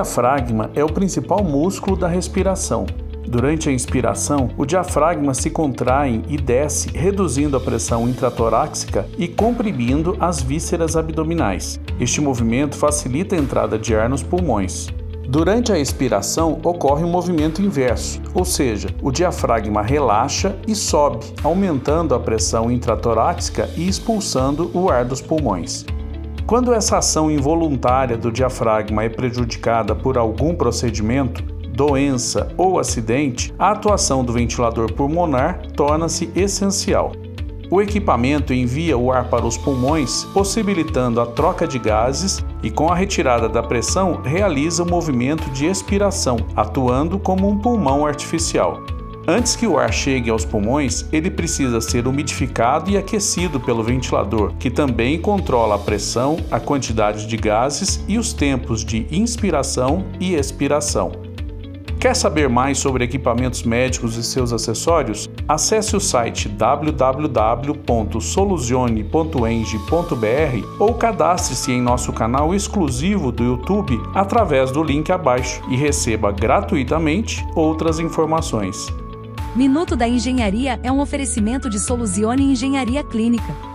diafragma é o principal músculo da respiração. Durante a inspiração, o diafragma se contrai e desce, reduzindo a pressão intratorácica e comprimindo as vísceras abdominais. Este movimento facilita a entrada de ar nos pulmões. Durante a expiração, ocorre um movimento inverso, ou seja, o diafragma relaxa e sobe, aumentando a pressão intratorácica e expulsando o ar dos pulmões. Quando essa ação involuntária do diafragma é prejudicada por algum procedimento, doença ou acidente, a atuação do ventilador pulmonar torna-se essencial. O equipamento envia o ar para os pulmões, possibilitando a troca de gases e, com a retirada da pressão, realiza o movimento de expiração, atuando como um pulmão artificial. Antes que o ar chegue aos pulmões, ele precisa ser umidificado e aquecido pelo ventilador, que também controla a pressão, a quantidade de gases e os tempos de inspiração e expiração. Quer saber mais sobre equipamentos médicos e seus acessórios? Acesse o site www.soluzione.eng.br ou cadastre-se em nosso canal exclusivo do YouTube através do link abaixo e receba gratuitamente outras informações. Minuto da Engenharia é um oferecimento de Soluzione Engenharia Clínica.